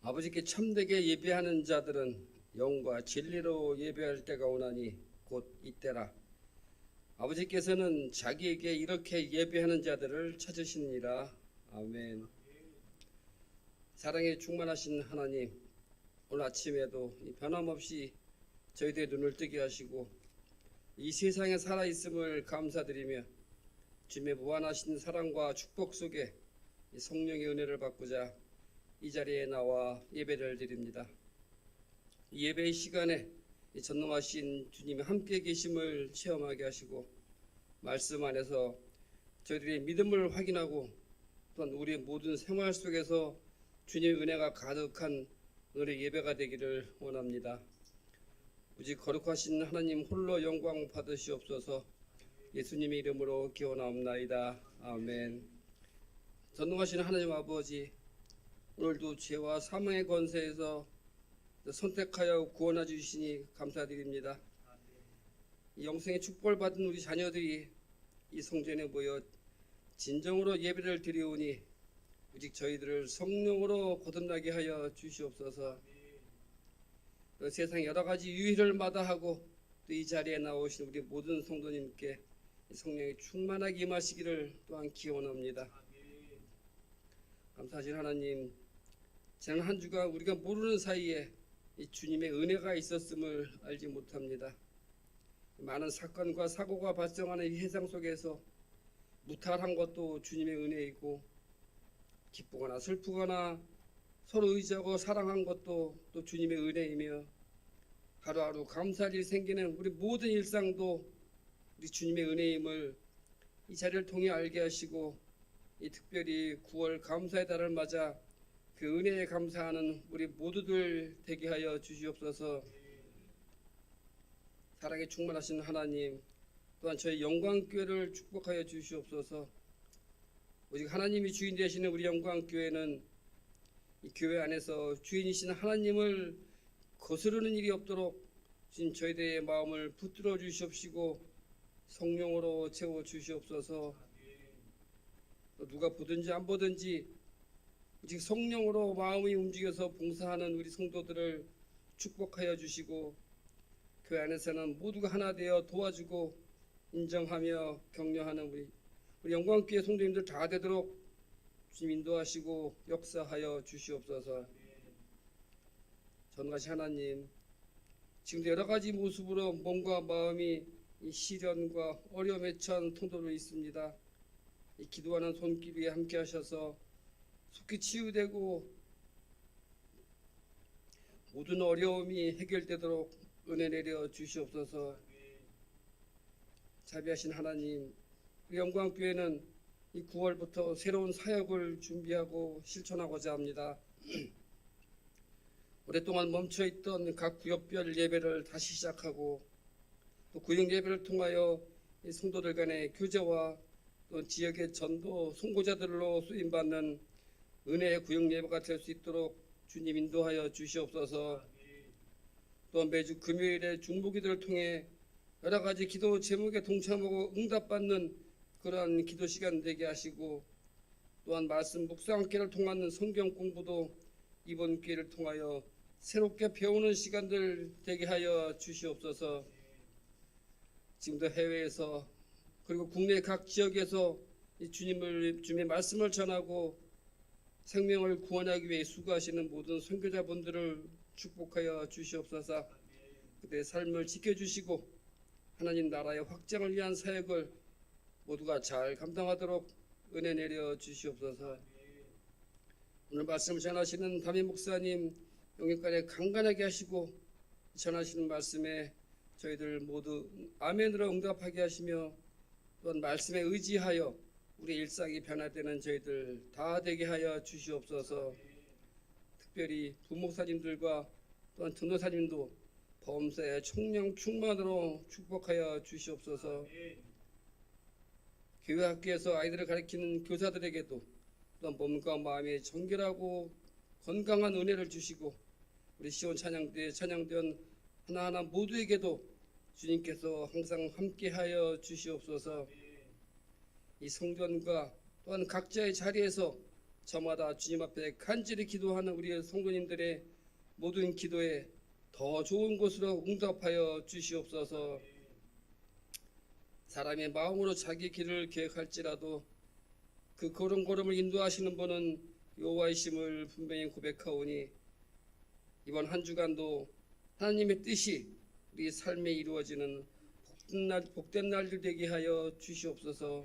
아버지께 참되게 예배하는 자들은 영과 진리로 예배할 때가 오나니 곧 이때라. 아버지께서는 자기에게 이렇게 예배하는 자들을 찾으시니라. 아멘. 사랑에 충만하신 하나님, 오늘 아침에도 변함없이 저희들의 눈을 뜨게 하시고 이 세상에 살아있음을 감사드리며 주님의 무한하신 사랑과 축복 속에 성령의 은혜를 받고자 이 자리에 나와 예배를 드립니다. 이 예배의 시간에 전능하신 주님이 함께 계심을 체험하게 하시고 말씀 안에서 저희들의 믿음을 확인하고 또한 우리의 모든 생활 속에서 주님의 은혜가 가득한 오늘의 예배가 되기를 원합니다. 오직 거룩하신 하나님 홀로 영광 받으시옵소서. 예수님의 이름으로 기원하옵나이다. 아멘. 전능하신 하나님 아버지, 오늘도 죄와 사망의 권세에서 선택하여 구원해 주시니 감사드립니다. 이 영생의 축복을 받은 우리 자녀들이 이 성전에 모여 진정으로 예배를 드리오니 오직 저희들을 성령으로 거듭나게 하여 주시옵소서. 또 세상 여러 가지 유희를 마다하고 또 이 자리에 나오신 우리 모든 성도님께 성령이 충만하게 임하시기를 또한 기원합니다. 감사하신 하나님, 지난 한 주간 우리가 모르는 사이에 이 주님의 은혜가 있었음을 알지 못합니다. 많은 사건과 사고가 발생하는 이 세상 속에서 무탈한 것도 주님의 은혜이고 기쁘거나 슬프거나 서로 의지하고 사랑한 것도 또 주님의 은혜이며 하루하루 감사할 일이 생기는 우리 모든 일상도 우리 주님의 은혜임을 이 자리를 통해 알게 하시고 이 특별히 9월 감사의 달을 맞아 그 은혜에 감사하는 우리 모두들 되게 하여 주시옵소서. 사랑에 충만하신 하나님, 또한 저희 영광교회를 축복하여 주시옵소서. 오직 하나님이 주인 되시는 우리 영광교회는 이 교회 안에서 주인이신 하나님을 거스르는 일이 없도록 주님 저희들의 마음을 붙들어 주시옵시고 성령으로 채워 주시옵소서. 또 누가 보든지 안 보든지 오직 성령으로 마음이 움직여서 봉사하는 우리 성도들을 축복하여 주시고 교회 안에서는 모두가 하나 되어 도와주고 인정하며 격려하는 우리 영광교회 성도님들 다 되도록 주님 인도하시고 역사하여 주시옵소서. 전능하신 하나님, 지금도 여러 가지 모습으로 몸과 마음이 이 시련과 어려움에 처한 통도로 있습니다. 이 기도하는 손길 위에 함께 하셔서 속히 치유되고 모든 어려움이 해결되도록 은혜 내려 주시옵소서. 자비하신 하나님, 우리 영광교회는 이 9월부터 새로운 사역을 준비하고 실천하고자 합니다. 오랫동안 멈춰있던 각 구역별 예배를 다시 시작하고 또 구역 예배를 통하여 이 성도들 간의 교제와 또 지역의 전도 송고자들로 쓰임받는 은혜의 구역 예배가 될 수 있도록 주님 인도하여 주시옵소서. 또 매주 금요일에 중보기도를 통해 여러 가지 기도 제목에 동참하고 응답받는 그러한 기도 시간 되게 하시고 또한 말씀 묵상기를 통한 성경 공부도 이번 기회를 통하여 새롭게 배우는 시간들 되게 하여 주시옵소서. 지금도 해외에서 그리고 국내 각 지역에서 이 주님의 말씀을 전하고 생명을 구원하기 위해 수고하시는 모든 선교자분들을 축복하여 주시옵소서. 그들의 삶을 지켜주시고 하나님 나라의 확장을 위한 사역을 모두가 잘 감당하도록 은혜 내려 주시옵소서. 오늘 말씀을 전하시는 담임 목사님 영역간에 강건하게 하시고 전하시는 말씀에 저희들 모두 아멘으로 응답하게 하시며 또한 말씀에 의지하여 우리 일상이 변화되는 저희들 다 되게 하여 주시옵소서. 특별히 부목사님들과 또한 전도사님도 범사의 총령 충만으로 축복하여 주시옵소서. 교회 학교에서 아이들을 가르치는 교사들에게도 또한 몸과 마음이 정결하고 건강한 은혜를 주시고 우리 시온 찬양대에 찬양된 하나하나 모두에게도 주님께서 항상 함께하여 주시옵소서. 이 성전과 또한 각자의 자리에서 저마다 주님 앞에 간절히 기도하는 우리 성도님들의 모든 기도에 더 좋은 곳으로 응답하여 주시옵소서. 사람의 마음으로 자기 길을 계획할지라도 그 걸음걸음을 인도하시는 분은 여호와이심을 분명히 고백하오니 이번 한 주간도 하나님의 뜻이 우리 삶에 이루어지는 복된 날들 되게 하여 주시옵소서.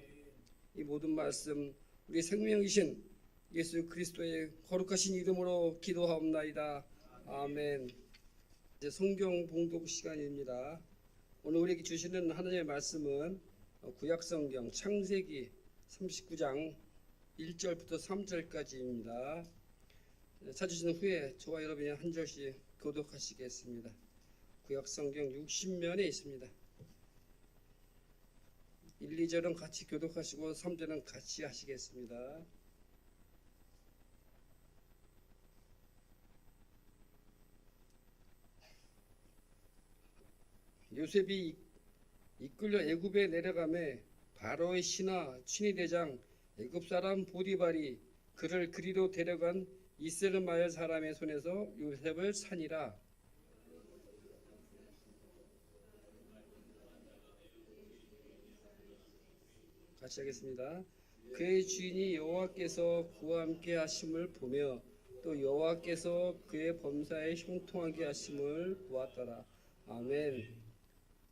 이 모든 말씀 우리 생명이신 예수 그리스도의 거룩하신 이름으로 기도하옵나이다. 아멘. 이제 성경 봉독 시간입니다. 오늘 우리에게 주시는 하나님의 말씀은 구약성경 창세기 39장 1절부터 3절까지입니다. 찾으신 후에 저와 여러분이 한 절씩 교독하시겠습니다. 구약성경 60면에 있습니다. 1, 2절은 같이 교독하시고 3절은 같이 하시겠습니다. 요셉이 이끌려 애굽에 내려가매 바로의 신하 친위대장 애굽 사람 보디발이 그를 그리로 데려간 이스라엘 마을 사람의 손에서 요셉을 산이라. 같이 하겠습니다. 그의 주인이 여호와께서 그와 함께 하심을 보며 또 여호와께서 그의 범사에 형통하게 하심을 보았더라. 아멘.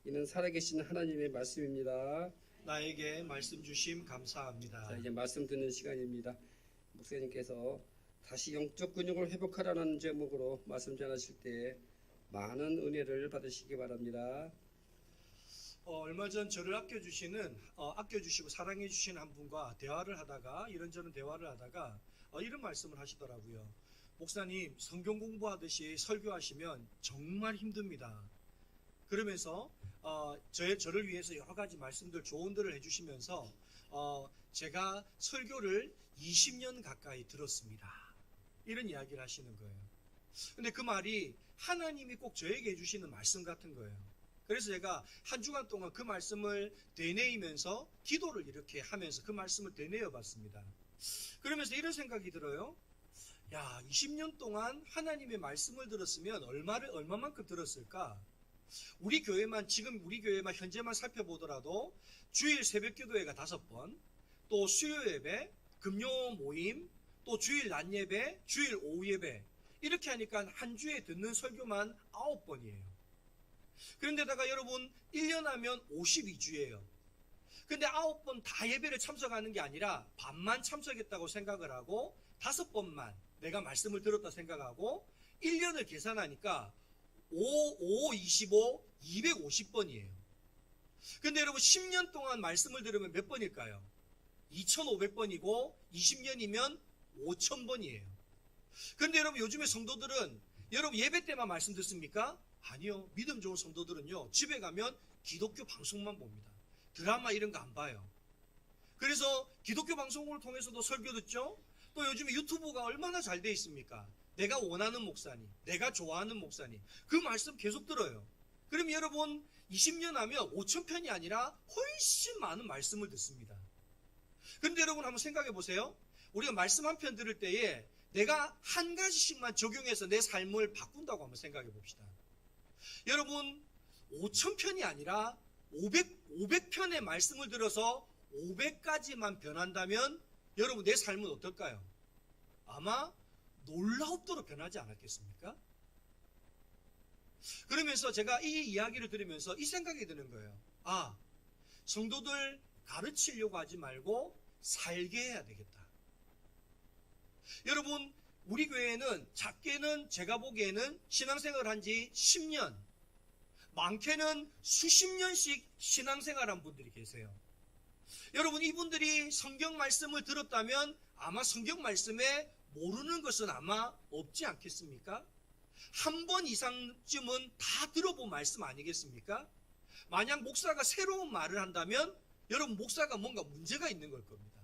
이는 살아계신 하나님의 말씀입니다. 나에게 말씀 주심 감사합니다. 자, 이제 말씀 듣는 시간입니다. 목사님께서 다시 영적 근육을 회복하라는 제목으로 말씀 전하실 때 많은 은혜를 받으시기 바랍니다. 얼마 전 저를 아껴주시고 사랑해주시는 한 분과 대화를 하다가 이런저런 대화를 하다가 이런 말씀을 하시더라고요. 목사님, 성경 공부하듯이 설교하시면 정말 힘듭니다. 그러면서 저를 위해서 여러 가지 말씀들, 조언들을 해주시면서 제가 설교를 20년 가까이 들었습니다. 이런 이야기를 하시는 거예요. 근데 그 말이 하나님이 꼭 저에게 해주시는 말씀 같은 거예요. 그래서 제가 한 주간 동안 그 말씀을 되뇌이면서 기도를 이렇게 하면서 그 말씀을 되뇌어 봤습니다. 그러면서 이런 생각이 들어요. 야, 20년 동안 하나님의 말씀을 들었으면 얼마만큼 들었을까? 우리 교회만 현재만 살펴보더라도 주일 새벽 기도회가 5번, 또 수요 예배, 금요 모임, 또 주일 낮 예배, 주일 오후 예배, 이렇게 하니까 한 주에 듣는 설교만 9번이에요. 그런데다가 여러분 1년 하면 52주예요. 근데 9번 다 예배를 참석하는 게 아니라 반만 참석했다고 생각을 하고 5번만 내가 말씀을 들었다 생각하고 1년을 계산하니까 25, 250번이에요. 근데 여러분 10년 동안 말씀을 들으면 몇 번일까요? 2500번이고 20년이면 5000번이에요. 근데 여러분 요즘에 성도들은 여러분 예배 때만 말씀 듣습니까? 아니요. 믿음 좋은 성도들은요, 집에 가면 기독교 방송만 봅니다. 드라마 이런 거 안 봐요. 그래서 기독교 방송을 통해서도 설교 듣죠. 또 요즘에 유튜브가 얼마나 잘 돼 있습니까? 내가 원하는 목사님, 내가 좋아하는 목사님, 그 말씀 계속 들어요. 그럼 여러분 20년 하면 5000편이 아니라 훨씬 많은 말씀을 듣습니다. 그런데 여러분 한번 생각해 보세요. 우리가 말씀 한 편 들을 때에 내가 한 가지씩만 적용해서 내 삶을 바꾼다고 한번 생각해 봅시다. 여러분 5000편이 아니라 500편의 말씀을 들어서 500가지만 변한다면 여러분 내 삶은 어떨까요? 아마 놀라움도록 변하지 않았겠습니까? 그러면서 제가 이 이야기를 들으면서 이 생각이 드는 거예요. 성도들 가르치려고 하지 말고 살게 해야 되겠다. 여러분 우리 교회는 작게는 제가 보기에는 신앙생활 한 지 10년, 많게는 수십 년씩 신앙생활한 분들이 계세요. 여러분 이분들이 성경 말씀을 들었다면 아마 성경 말씀에 모르는 것은 아마 없지 않겠습니까? 한 번 이상쯤은 다 들어본 말씀 아니겠습니까? 만약 목사가 새로운 말을 한다면 여러분 목사가 뭔가 문제가 있는 걸 겁니다.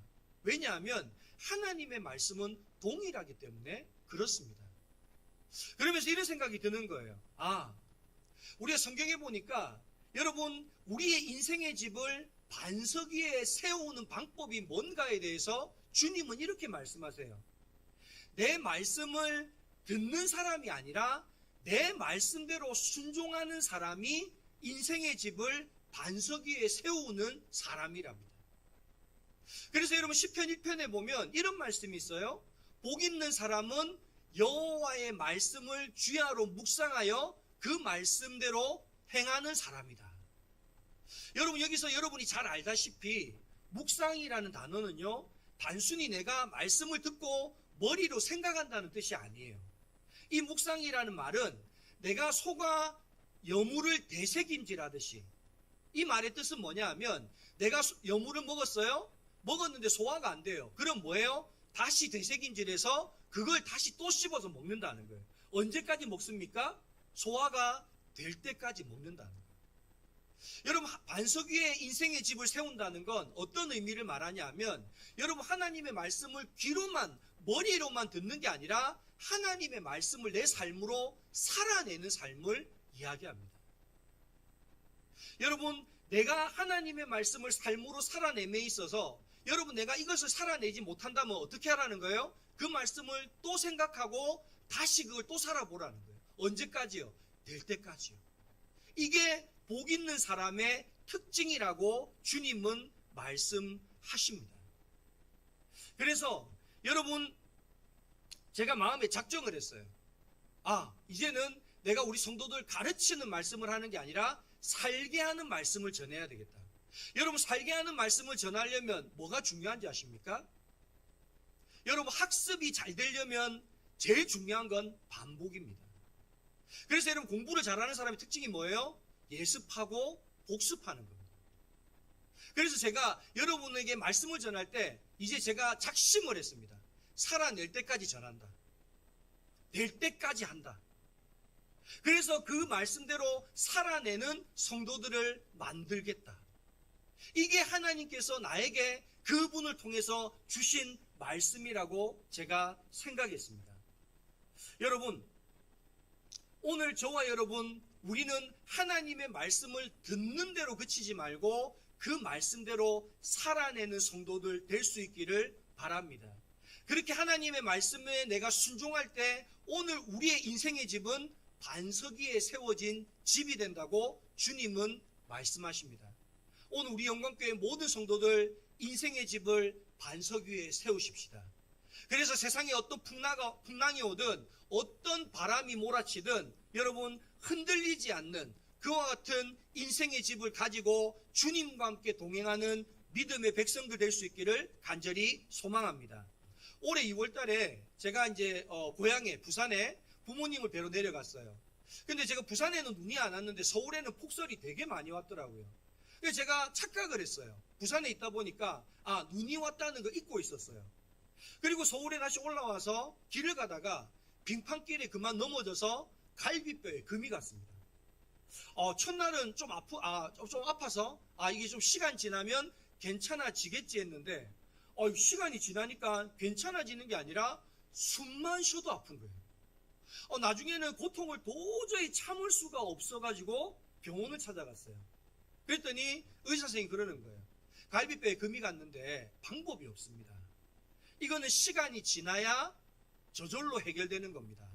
왜냐하면 하나님의 말씀은 동일하기 때문에 그렇습니다. 그러면서 이런 생각이 드는 거예요. 우리가 성경에 보니까 여러분 우리의 인생의 집을 반석 위에 세우는 방법이 뭔가에 대해서 주님은 이렇게 말씀하세요. 내 말씀을 듣는 사람이 아니라 내 말씀대로 순종하는 사람이 인생의 집을 반석 위에 세우는 사람이랍니다. 그래서 여러분 시편 1편에 보면 이런 말씀이 있어요. 복 있는 사람은 여호와의 말씀을 주야로 묵상하여 그 말씀대로 행하는 사람이다. 여러분 여기서 여러분이 잘 알다시피 묵상이라는 단어는요, 단순히 내가 말씀을 듣고 머리로 생각한다는 뜻이 아니에요. 이 묵상이라는 말은 내가 속아 여물을 되새김질하듯이, 이 말의 뜻은 뭐냐 하면 내가 여물을 먹었어요? 먹었는데 소화가 안 돼요. 그럼 뭐예요? 다시 되새김질해서 그걸 다시 또 씹어서 먹는다는 거예요. 언제까지 먹습니까? 소화가 될 때까지 먹는다는 거예요. 여러분 반석 위에 인생의 집을 세운다는 건 어떤 의미를 말하냐 하면, 여러분 하나님의 말씀을 귀로만 머리로만 듣는 게 아니라 하나님의 말씀을 내 삶으로 살아내는 삶을 이야기합니다. 여러분 내가 하나님의 말씀을 삶으로 살아내에 있어서 여러분 내가 이것을 살아내지 못한다면 어떻게 하라는 거예요? 그 말씀을 또 생각하고 다시 그걸 또 살아보라는 거예요. 언제까지요? 될 때까지요. 이게 복 있는 사람의 특징이라고 주님은 말씀하십니다. 그래서 여러분 제가 마음에 작정을 했어요. 이제는 내가 우리 성도들 가르치는 말씀을 하는 게 아니라 살게 하는 말씀을 전해야 되겠다. 여러분 살게 하는 말씀을 전하려면 뭐가 중요한지 아십니까? 여러분 학습이 잘 되려면 제일 중요한 건 반복입니다. 그래서 여러분 공부를 잘하는 사람의 특징이 뭐예요? 예습하고 복습하는 겁니다. 그래서 제가 여러분에게 말씀을 전할 때 이제 제가 작심을 했습니다. 살아낼 때까지 전한다. 될 때까지 한다. 그래서 그 말씀대로 살아내는 성도들을 만들겠다. 이게 하나님께서 나에게 그분을 통해서 주신 말씀이라고 제가 생각했습니다. 여러분, 오늘 저와 여러분, 우리는 하나님의 말씀을 듣는 대로 그치지 말고 그 말씀대로 살아내는 성도들 될 수 있기를 바랍니다. 그렇게 하나님의 말씀에 내가 순종할 때 오늘 우리의 인생의 집은 반석 위에 세워진 집이 된다고 주님은 말씀하십니다. 오늘 우리 영광교회 모든 성도들 인생의 집을 반석 위에 세우십시다. 그래서 세상에 어떤 풍랑이 오든 어떤 바람이 몰아치든 여러분 흔들리지 않는 그와 같은 인생의 집을 가지고 주님과 함께 동행하는 믿음의 백성들 될 수 있기를 간절히 소망합니다. 올해 2월 달에 제가 이제 고향에 부산에 부모님을 뵈러 내려갔어요. 근데 제가 부산에는 눈이 안 왔는데 서울에는 폭설이 되게 많이 왔더라고요. 그래서 제가 착각을 했어요. 부산에 있다 보니까 눈이 왔다는 거 잊고 있었어요. 그리고 서울에 다시 올라와서 길을 가다가 빙판길에 그만 넘어져서 갈비뼈에 금이 갔습니다. 첫날은 좀 아파서 이게 좀 시간 지나면 괜찮아지겠지 했는데 시간이 지나니까 괜찮아지는 게 아니라 숨만 쉬어도 아픈 거예요. 나중에는 고통을 도저히 참을 수가 없어가지고 병원을 찾아갔어요. 그랬더니 의사 선생님이 그러는 거예요. 갈비뼈에 금이 갔는데 방법이 없습니다. 이거는 시간이 지나야 저절로 해결되는 겁니다.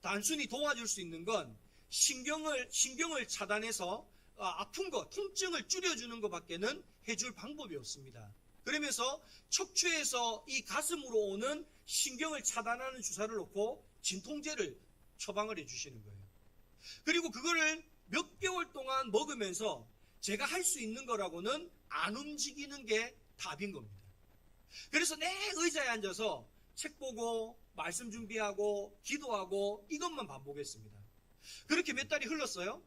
단순히 도와줄 수 있는 건 신경을 차단해서 아픈 거, 통증을 줄여주는 것밖에는 해줄 방법이 없습니다. 그러면서 척추에서 이 가슴으로 오는 신경을 차단하는 주사를 놓고 진통제를 처방을 해주시는 거예요. 그리고 그거를 몇 개월 동안 먹으면서 제가 할 수 있는 거라고는 안 움직이는 게 답인 겁니다. 그래서 내 의자에 앉아서 책 보고 말씀 준비하고 기도하고 이것만 반복했습니다. 그렇게 몇 달이 흘렀어요.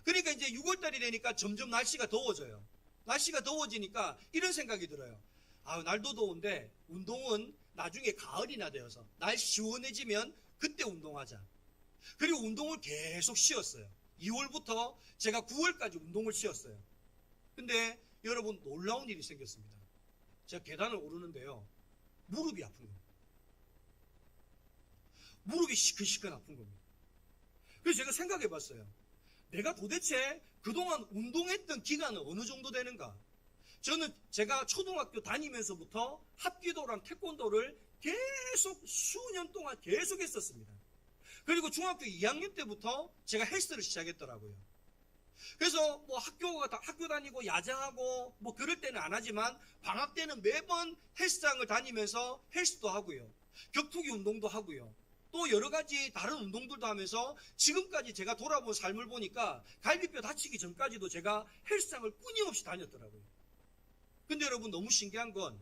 그러니까 이제 6월 달이 되니까 점점 날씨가 더워져요. 날씨가 더워지니까 이런 생각이 들어요. 날도 더운데 운동은 나중에 가을이나 되어서 날 시원해지면 그때 운동하자. 그리고 운동을 계속 쉬었어요. 2월부터 제가 9월까지 운동을 쉬었어요. 근데 여러분 놀라운 일이 생겼습니다. 제가 계단을 오르는데요. 무릎이 아픈 겁니다. 무릎이 시큰시큰 아픈 겁니다. 그래서 제가 생각해 봤어요. 내가 도대체 그동안 운동했던 기간은 어느 정도 되는가? 저는 제가 초등학교 다니면서부터 합기도랑 태권도를 계속 수년 동안 계속 했었습니다. 그리고 중학교 2학년 때부터 제가 헬스를 시작했더라고요. 그래서 뭐 학교 다니고 야자하고 뭐 그럴 때는 안 하지만 방학 때는 매번 헬스장을 다니면서 헬스도 하고요. 격투기 운동도 하고요. 또 여러 가지 다른 운동들도 하면서 지금까지 제가 돌아본 삶을 보니까 갈비뼈 다치기 전까지도 제가 헬스장을 끊임없이 다녔더라고요. 근데 여러분 너무 신기한 건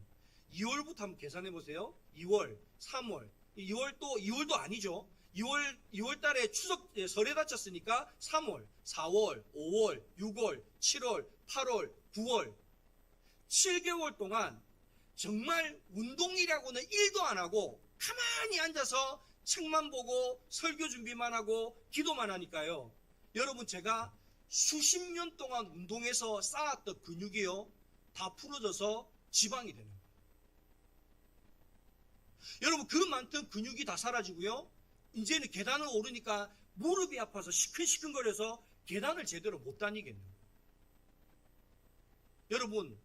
2월부터 한번 계산해 보세요. 2월, 3월, 2월도 아니죠. 2월 달에 추석 설에 다쳤으니까 3월, 4월, 5월, 6월, 7월, 8월, 9월 7개월 동안 정말 운동이라고는 1도 안 하고 가만히 앉아서 책만 보고 설교 준비만 하고 기도만 하니까요. 여러분 제가 수십 년 동안 운동해서 쌓았던 근육이요. 다 풀어져서 지방이 되는 거예요. 여러분 그 많던 근육이 다 사라지고요. 이제는 계단을 오르니까 무릎이 아파서 시큰시큰거려서 계단을 제대로 못 다니겠는 거예요. 여러분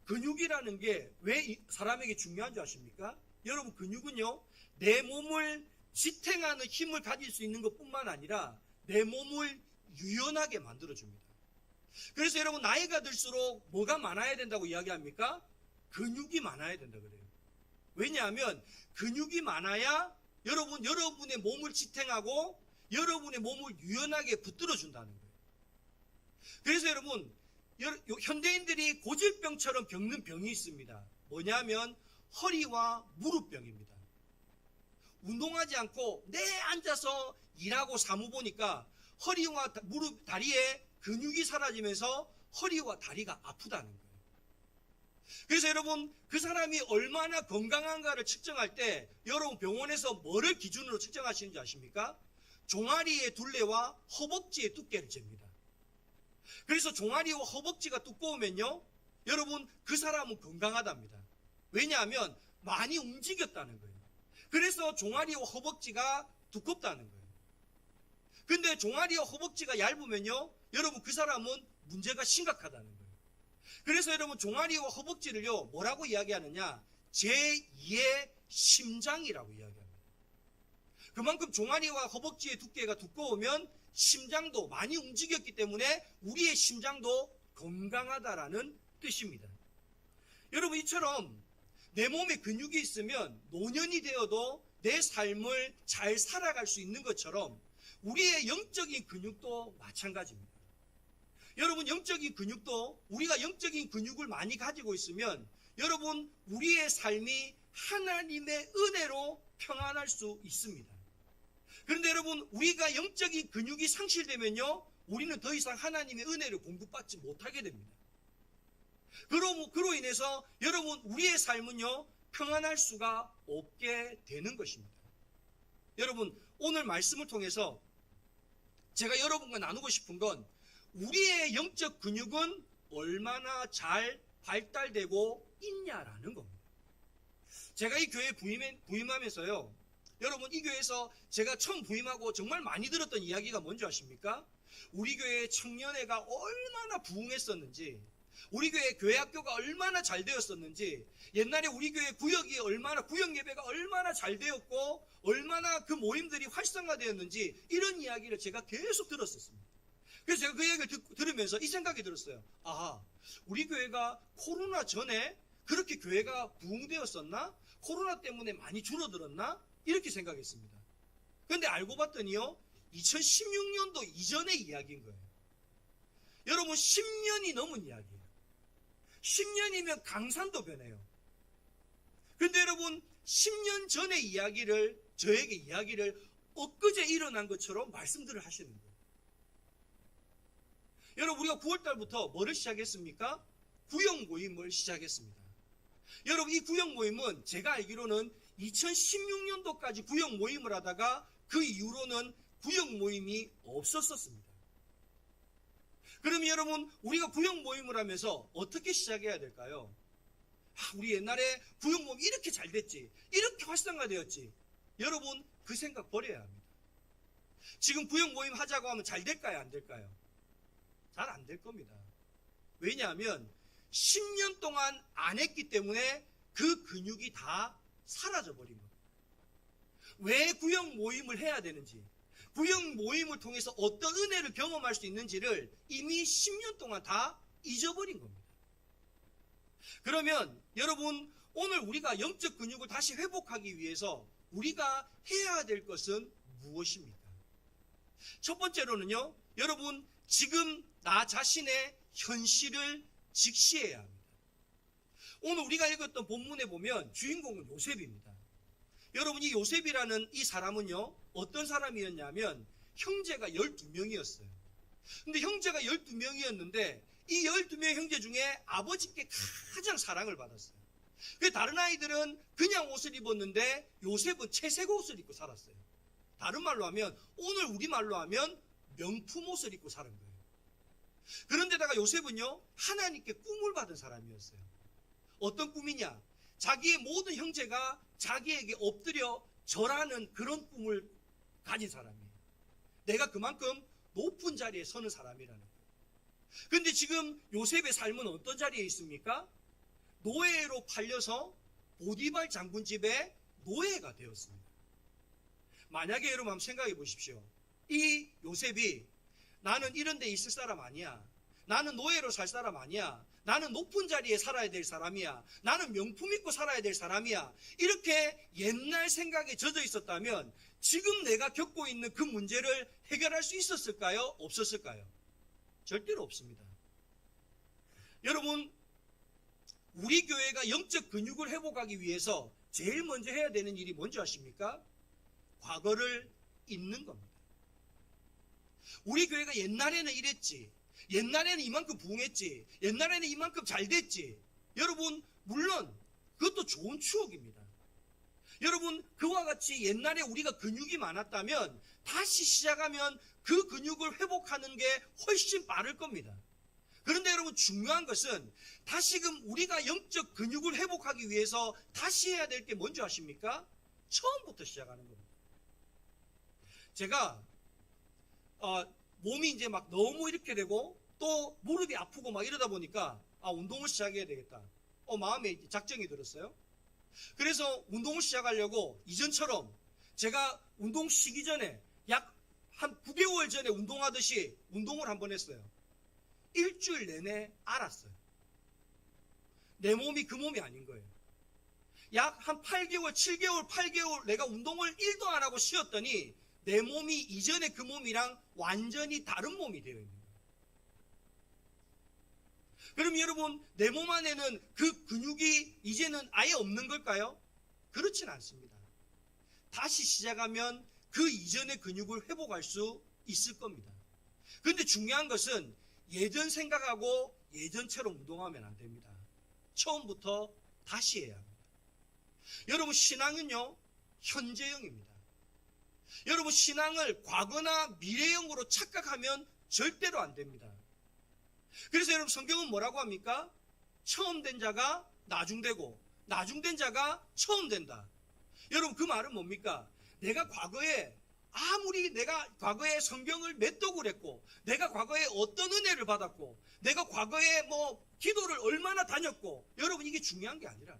근육이라는 게 왜 사람에게 중요한 줄 아십니까? 여러분 근육은요. 내 몸을 지탱하는 힘을 가질 수 있는 것뿐만 아니라 내 몸을 유연하게 만들어줍니다. 그래서 여러분 나이가 들수록 뭐가 많아야 된다고 이야기합니까? 근육이 많아야 된다 그래요. 왜냐하면 근육이 많아야 여러분의 몸을 지탱하고 여러분의 몸을 유연하게 붙들어준다는 거예요. 그래서 여러분 현대인들이 고질병처럼 겪는 병이 있습니다. 뭐냐면 허리와 무릎병입니다. 운동하지 않고 내 앉아서 일하고 사무 보니까 허리와 무릎, 다리에 근육이 사라지면서 허리와 다리가 아프다는 거예요. 그래서 여러분 그 사람이 얼마나 건강한가를 측정할 때 여러분 병원에서 뭐를 기준으로 측정하시는지 아십니까? 종아리의 둘레와 허벅지의 두께를 잽니다. 그래서 종아리와 허벅지가 두꺼우면요 여러분 그 사람은 건강하답니다. 왜냐하면 많이 움직였다는 거예요. 그래서 종아리와 허벅지가 두껍다는 거예요. 근데 종아리와 허벅지가 얇으면요 여러분 그 사람은 문제가 심각하다는 거예요. 그래서 여러분 종아리와 허벅지를요 뭐라고 이야기하느냐? 제2의 심장이라고 이야기합니다. 그만큼 종아리와 허벅지의 두께가 두꺼우면 심장도 많이 움직였기 때문에 우리의 심장도 건강하다라는 뜻입니다. 여러분 이처럼 내 몸에 근육이 있으면 노년이 되어도 내 삶을 잘 살아갈 수 있는 것처럼 우리의 영적인 근육도 마찬가지입니다. 여러분 영적인 근육도 우리가 영적인 근육을 많이 가지고 있으면 여러분 우리의 삶이 하나님의 은혜로 평안할 수 있습니다. 그런데 여러분 우리가 영적인 근육이 상실되면요 우리는 더 이상 하나님의 은혜를 공급받지 못하게 됩니다. 그로 인해서 여러분 우리의 삶은요 평안할 수가 없게 되는 것입니다. 여러분 오늘 말씀을 통해서 제가 여러분과 나누고 싶은 건 우리의 영적 근육은 얼마나 잘 발달되고 있냐라는 겁니다. 제가 이 교회에 부임하면서요 여러분 이 교회에서 제가 처음 부임하고 정말 많이 들었던 이야기가 뭔지 아십니까? 우리 교회 청년회가 얼마나 부흥했었는지, 우리 교회 교회학교가 얼마나 잘 되었었는지, 옛날에 우리 교회 구역 예배가 얼마나 잘 되었고 얼마나 그 모임들이 활성화되었는지 이런 이야기를 제가 계속 들었었습니다. 그래서 제가 그 얘기를 들으면서 이 생각이 들었어요. 아하, 우리 교회가 코로나 전에 그렇게 교회가 부흥되었었나? 코로나 때문에 많이 줄어들었나? 이렇게 생각했습니다. 그런데 알고 봤더니요 2016년도 이전의 이야기인 거예요. 여러분 10년이 넘은 이야기예요. 10년이면 강산도 변해요. 그런데 여러분 10년 전의 이야기를 저에게 이야기를 엊그제 일어난 것처럼 말씀들을 하시는 거예요. 여러분 우리가 9월달부터 뭐를 시작했습니까? 구역 모임을 시작했습니다. 여러분 이 구역 모임은 제가 알기로는 2016년도까지 구역 모임을 하다가 그 이후로는 구역 모임이 없었습니다. 그러면 여러분 우리가 구역 모임을 하면서 어떻게 시작해야 될까요? 우리 옛날에 구역 모임 이렇게 잘 됐지, 이렇게 활성화되었지. 여러분 그 생각 버려야 합니다. 지금 구역 모임 하자고 하면 잘 될까요? 안 될까요? 잘 안 될 겁니다. 왜냐하면 10년 동안 안 했기 때문에 그 근육이 다 사라져버린 겁니다. 왜 구역 모임을 해야 되는지, 구역 모임을 통해서 어떤 은혜를 경험할 수 있는지를 이미 10년 동안 다 잊어버린 겁니다. 그러면 여러분, 오늘 우리가 영적 근육을 다시 회복하기 위해서 우리가 해야 될 것은 무엇입니까? 첫 번째로는요, 여러분, 지금 나 자신의 현실을 직시해야 합니다. 오늘 우리가 읽었던 본문에 보면 주인공은 요셉입니다. 여러분, 이 요셉이라는 이 사람은요, 어떤 사람이었냐면 형제가 12명이었어요. 근데 형제가 12명이었는데 이 12명의 형제 중에 아버지께 가장 사랑을 받았어요. 다른 아이들은 그냥 옷을 입었는데 요셉은 채색 옷을 입고 살았어요. 다른 말로 하면, 오늘 우리말로 하면 명품 옷을 입고 사는 거예요. 그런데다가 요셉은요, 하나님께 꿈을 받은 사람이었어요. 어떤 꿈이냐? 자기의 모든 형제가 자기에게 엎드려 절하는 그런 꿈을 가진 사람이에요. 내가 그만큼 높은 자리에 서는 사람이라는 거예요. 그런데 지금 요셉의 삶은 어떤 자리에 있습니까? 노예로 팔려서 보디발 장군 집에 노예가 되었습니다. 만약에 여러분 한번 생각해 보십시오. 이 요셉이 나는 이런 데 있을 사람 아니야, 나는 노예로 살 사람 아니야, 나는 높은 자리에 살아야 될 사람이야, 나는 명품 입고 살아야 될 사람이야, 이렇게 옛날 생각에 젖어 있었다면 지금 내가 겪고 있는 그 문제를 해결할 수 있었을까요? 없었을까요? 절대로 없습니다. 여러분, 우리 교회가 영적 근육을 회복하기 위해서 제일 먼저 해야 되는 일이 뭔지 아십니까? 과거를 잊는 겁니다. 우리 교회가 옛날에는 이랬지, 옛날에는 이만큼 부흥했지, 옛날에는 이만큼 잘 됐지. 여러분, 물론 그것도 좋은 추억입니다. 여러분, 그와 같이 옛날에 우리가 근육이 많았다면 다시 시작하면 그 근육을 회복하는 게 훨씬 빠를 겁니다. 그런데 여러분, 중요한 것은 다시금 우리가 영적 근육을 회복하기 위해서 다시 해야 될 게 뭔지 아십니까? 처음부터 시작하는 겁니다. 제가 몸이 이제 막 너무 이렇게 되고 또 무릎이 아프고 막 이러다 보니까 운동을 시작해야 되겠다. 마음에 작정이 들었어요. 그래서 운동을 시작하려고 이전처럼 제가 운동 시기 전에 약 한 9개월 전에 운동하듯이 운동을 한번 했어요. 일주일 내내 알았어요. 내 몸이 그 몸이 아닌 거예요. 약 한 8개월, 7개월, 8개월 내가 운동을 1도 안 하고 쉬었더니 내 몸이 이전의 그 몸이랑 완전히 다른 몸이 되어 있는 거예요. 그럼 여러분, 내 몸 안에는 그 근육이 이제는 아예 없는 걸까요? 그렇진 않습니다. 다시 시작하면 그 이전의 근육을 회복할 수 있을 겁니다. 그런데 중요한 것은 예전 생각하고 예전처럼 운동하면 안 됩니다. 처음부터 다시 해야 합니다. 여러분, 신앙은요, 현재형입니다. 여러분, 신앙을 과거나 미래형으로 착각하면 절대로 안 됩니다. 그래서 여러분, 성경은 뭐라고 합니까? 처음 된 자가 나중되고 나중된 자가 처음 된다. 여러분, 그 말은 뭡니까? 내가 과거에 아무리 내가 과거에 성경을 몇 독을 했고, 내가 과거에 어떤 은혜를 받았고, 내가 과거에 기도를 얼마나 다녔고, 여러분, 이게 중요한 게 아니라,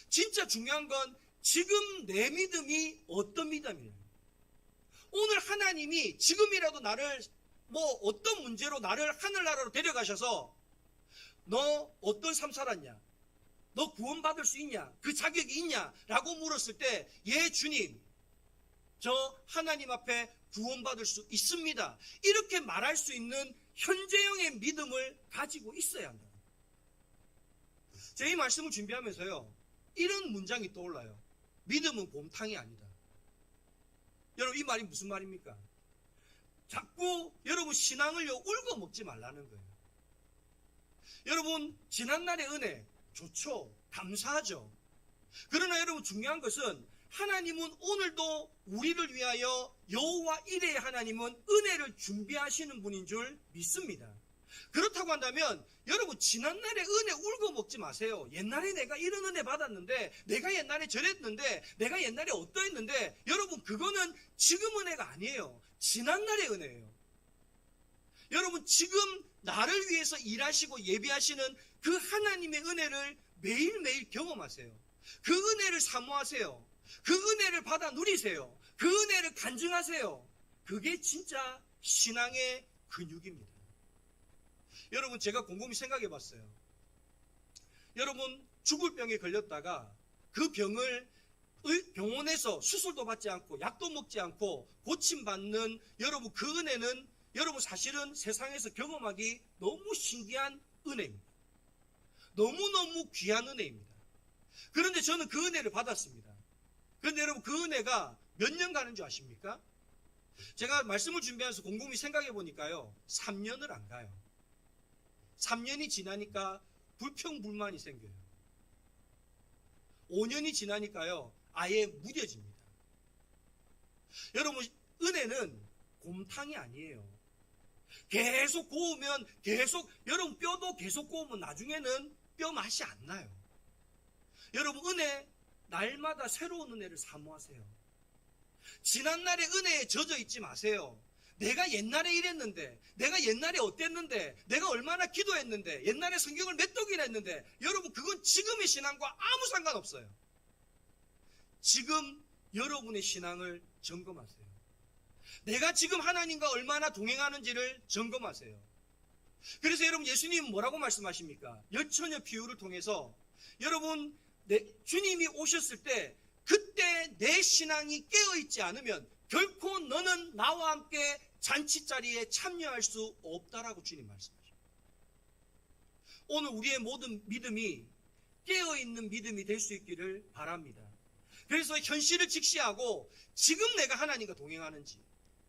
진짜 중요한 건 지금 내 믿음이 어떤 믿음이에요. 오늘 하나님이 지금이라도 나를 어떤 문제로 나를 하늘나라로 데려가셔서 너 어떤 삶 살았냐? 너 구원받을 수 있냐? 그 자격이 있냐? 라고 물었을 때, 예, 주님, 저 하나님 앞에 구원받을 수 있습니다. 이렇게 말할 수 있는 현재형의 믿음을 가지고 있어야 한다. 제가 이 말씀을 준비하면서요, 이런 문장이 떠올라요. 믿음은 곰탕이 아니다. 여러분, 이 말이 무슨 말입니까? 자꾸 여러분, 신앙을요, 울고 먹지 말라는 거예요. 여러분, 지난날의 은혜 좋죠. 감사하죠. 그러나 여러분, 중요한 것은 하나님은 오늘도 우리를 위하여 여호와 이레의 하나님은 은혜를 준비하시는 분인 줄 믿습니다. 그렇다고 한다면 여러분, 지난날의 은혜 울고 먹지 마세요. 옛날에 내가 이런 은혜 받았는데, 내가 옛날에 저랬는데, 내가 옛날에 어떠했는데, 여러분, 그거는 지금 은혜가 아니에요. 지난날의 은혜예요. 여러분 지금 나를 위해서 일하시고 예비하시는 그 하나님의 은혜를 매일매일 경험하세요. 그 은혜를 사모하세요. 그 은혜를 받아 누리세요. 그 은혜를 간증하세요. 그게 진짜 신앙의 근육입니다. 여러분 제가 곰곰이 생각해 봤어요. 여러분 죽을 병에 걸렸다가 그 병을 병원에서 수술도 받지 않고 약도 먹지 않고 고침받는 여러분 그 은혜는 여러분 사실은 세상에서 경험하기 너무 신기한 은혜입니다. 너무너무 귀한 은혜입니다. 그런데 저는 그 은혜를 받았습니다. 그런데 여러분 그 은혜가 몇 년 가는 줄 아십니까? 제가 말씀을 준비하면서 곰곰이 생각해 보니까요 3년을 안 가요. 3년이 지나니까 불평불만이 생겨요. 5년이 지나니까요 아예 무뎌집니다. 여러분 은혜는 곰탕이 아니에요. 계속 고우면 계속 여러분 뼈도 계속 고우면 나중에는 뼈 맛이 안 나요. 여러분 은혜 날마다 새로운 은혜를 사모하세요. 지난날의 은혜에 젖어 있지 마세요. 내가 옛날에 이랬는데, 내가 옛날에 어땠는데, 내가 얼마나 기도했는데, 옛날에 성경을 몇 독이나 했는데, 여러분 그건 지금의 신앙과 아무 상관없어요. 지금 여러분의 신앙을 점검하세요. 내가 지금 하나님과 얼마나 동행하는지를 점검하세요. 그래서 여러분 예수님은 뭐라고 말씀하십니까? 열처녀 비유를 통해서 여러분 주님이 오셨을 때 그때 내 신앙이 깨어있지 않으면 결코 너는 나와 함께 잔치자리에 참여할 수 없다라고 주님 말씀하십니다. 오늘 우리의 모든 믿음이 깨어있는 믿음이 될 수 있기를 바랍니다. 그래서 현실을 직시하고 지금 내가 하나님과 동행하는지,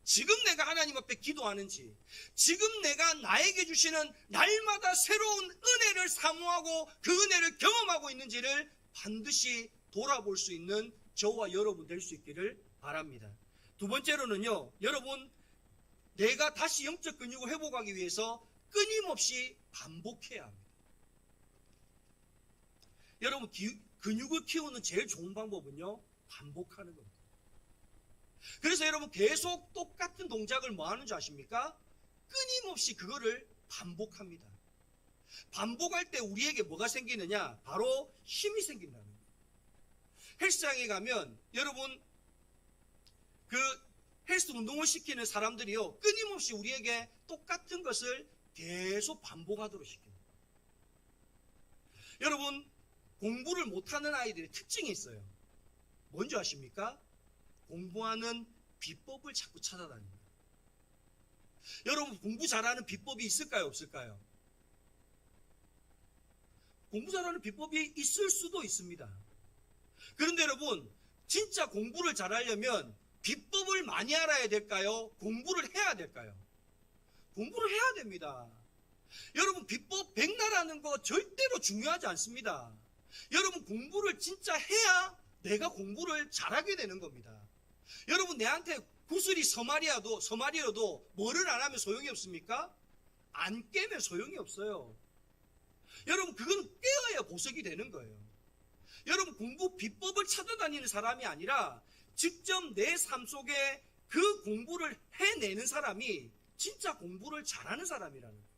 지금 내가 하나님 앞에 기도하는지, 지금 내가 나에게 주시는 날마다 새로운 은혜를 사모하고 그 은혜를 경험하고 있는지를 반드시 돌아볼 수 있는 저와 여러분 될 수 있기를 바랍니다. 두 번째로는요, 여러분 내가 다시 영적 근육을 회복하기 위해서 끊임없이 반복해야 합니다. 여러분 근육을 키우는 제일 좋은 방법은요, 반복하는 겁니다. 그래서 여러분 계속 똑같은 동작을 뭐 하는 줄 아십니까? 끊임없이 그거를 반복합니다. 반복할 때 우리에게 뭐가 생기느냐? 바로 힘이 생긴다는 거예요. 헬스장에 가면 여러분 그 헬스 운동을 시키는 사람들이요 끊임없이 우리에게 똑같은 것을 계속 반복하도록 시킵니다. 여러분 공부를 못하는 아이들의 특징이 있어요. 뭔지 아십니까? 공부하는 비법을 자꾸 찾아다닙니다. 여러분 공부 잘하는 비법이 있을까요? 없을까요? 공부 잘하는 비법이 있을 수도 있습니다. 그런데 여러분 진짜 공부를 잘하려면 비법을 많이 알아야 될까요? 공부를 해야 될까요? 공부를 해야 됩니다. 여러분 비법 백나라는 거 절대로 중요하지 않습니다. 여러분 공부를 진짜 해야 내가 공부를 잘하게 되는 겁니다. 여러분 내한테 구슬이 서말이어도 뭐를 안 하면 소용이 없습니까? 안 깨면 소용이 없어요. 여러분 그건 깨어야 보석이 되는 거예요. 여러분 공부 비법을 찾아다니는 사람이 아니라 직접 내 삶 속에 그 공부를 해내는 사람이 진짜 공부를 잘하는 사람이라는 거예요.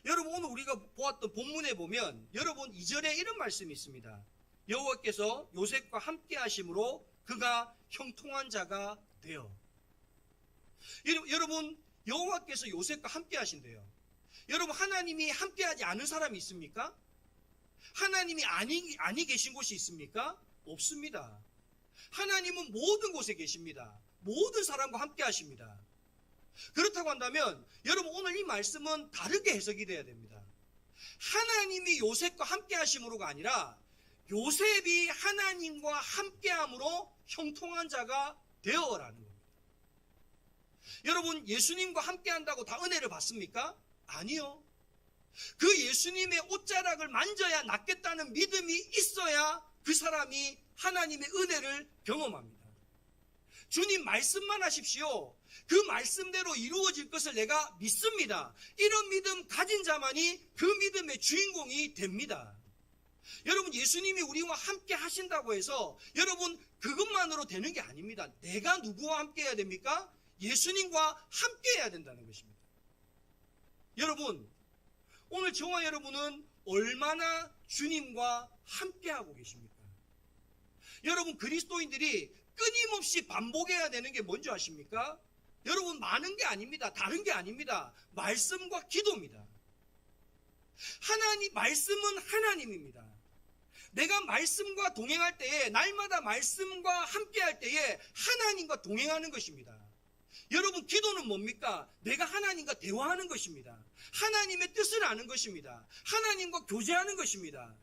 여러분 오늘 우리가 보았던 본문에 보면 여러분 2절에 이런 말씀이 있습니다. 여호와께서 요셉과 함께 하심으로 그가 형통한 자가 되어. 여러분 여호와께서 요셉과 함께 하신대요. 여러분 하나님이 함께 하지 않은 사람이 있습니까? 하나님이 아니 계신 곳이 있습니까? 없습니다. 하나님은 모든 곳에 계십니다. 모든 사람과 함께 하십니다. 그렇다고 한다면 여러분 오늘 이 말씀은 다르게 해석이 돼야 됩니다. 하나님이 요셉과 함께 하심으로가 아니라 요셉이 하나님과 함께함으로 형통한 자가 되어라는 겁니다. 여러분 예수님과 함께한다고 다 은혜를 받습니까? 아니요. 그 예수님의 옷자락을 만져야 낫겠다는 믿음이 있어야 그 사람이 하나님의 은혜를 경험합니다. 주님 말씀만 하십시오. 그 말씀대로 이루어질 것을 내가 믿습니다. 이런 믿음 가진 자만이 그 믿음의 주인공이 됩니다. 여러분 예수님이 우리와 함께 하신다고 해서 여러분 그것만으로 되는 게 아닙니다. 내가 누구와 함께 해야 됩니까? 예수님과 함께 해야 된다는 것입니다. 여러분, 오늘 저와 여러분은 얼마나 주님과 함께하고 계십니까? 여러분, 그리스도인들이 끊임없이 반복해야 되는 게 뭔지 아십니까? 여러분, 많은 게 아닙니다. 다른 게 아닙니다. 말씀과 기도입니다. 말씀은 하나님입니다. 내가 말씀과 동행할 때에, 날마다 말씀과 함께할 때에 하나님과 동행하는 것입니다. 여러분, 기도는 뭡니까? 내가 하나님과 대화하는 것입니다. 하나님의 뜻을 아는 것입니다. 하나님과 교제하는 것입니다.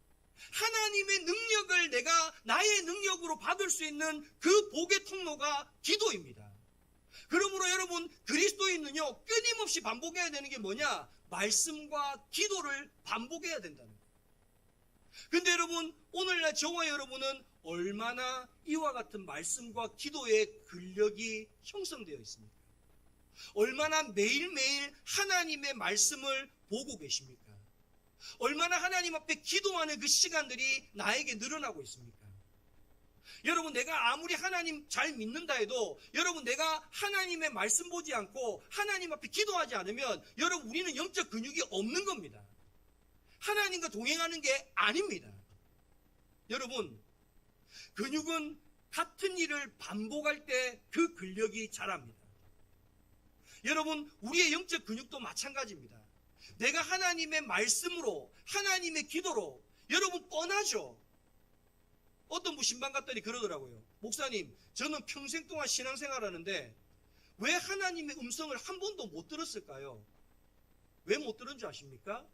하나님의 능력을 내가 나의 능력으로 받을 수 있는 그 복의 통로가 기도입니다. 그러므로 여러분, 그리스도인은요, 끊임없이 반복해야 되는 게 뭐냐? 말씀과 기도를 반복해야 된다는 거예요. 근데 여러분, 오늘날 저와 여러분은 얼마나 이와 같은 말씀과 기도의 근력이 형성되어 있습니까? 얼마나 매일매일 하나님의 말씀을 보고 계십니까? 얼마나 하나님 앞에 기도하는 그 시간들이 나에게 늘어나고 있습니까? 여러분, 내가 아무리 하나님 잘 믿는다 해도 여러분, 내가 하나님의 말씀 보지 않고 하나님 앞에 기도하지 않으면 여러분, 우리는 영적 근육이 없는 겁니다. 하나님과 동행하는 게 아닙니다. 여러분, 근육은 같은 일을 반복할 때 그 근력이 자랍니다. 여러분, 우리의 영적 근육도 마찬가지입니다. 내가 하나님의 말씀으로, 하나님의 기도로, 여러분 뻔하죠? 어떤 분 신방 갔더니 그러더라고요. 목사님, 저는 평생 동안 신앙생활 하는데 왜 하나님의 음성을 한 번도 못 들었을까요? 왜 못 들은 줄 아십니까?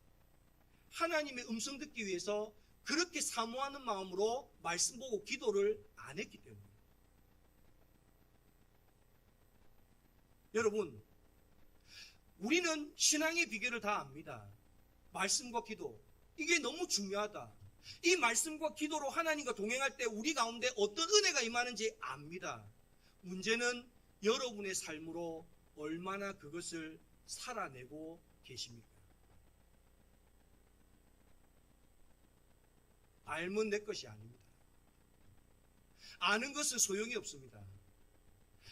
하나님의 음성 듣기 위해서 그렇게 사모하는 마음으로 말씀 보고 기도를 안 했기 때문에. 여러분, 우리는 신앙의 비결을 다 압니다. 말씀과 기도, 이게 너무 중요하다. 이 말씀과 기도로 하나님과 동행할 때 우리 가운데 어떤 은혜가 임하는지 압니다. 문제는 여러분의 삶으로 얼마나 그것을 살아내고 계십니까? 알면 내 것이 아닙니다. 아는 것은 소용이 없습니다.